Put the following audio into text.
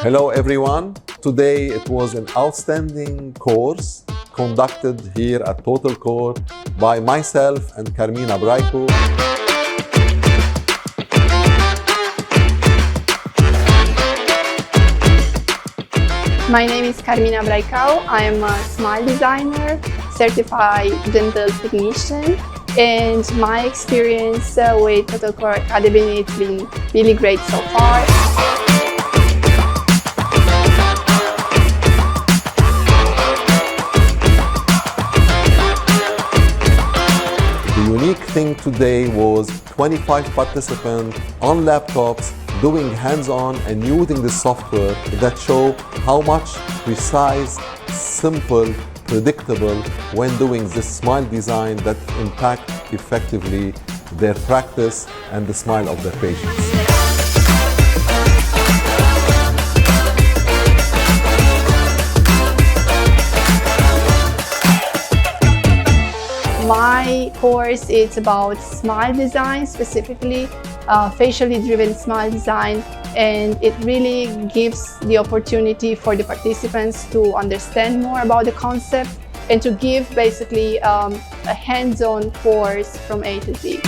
Hello everyone. Today it was an outstanding course conducted here at Total Core by myself and Carmina Braicau. My name is Carmina Braicau. I am a smile designer, certified dental technician, and my experience with Total Core Academy has been really great so far. The unique thing today was 25 participants on laptops doing hands-on and using the software that show how much precise, simple, predictable when doing this smile design that impact effectively their practice and the smile of their patients. My course is about smile design, specifically facially driven smile design, and it really gives the opportunity for the participants to understand more about the concept and to give basically a hands-on course from A to Z.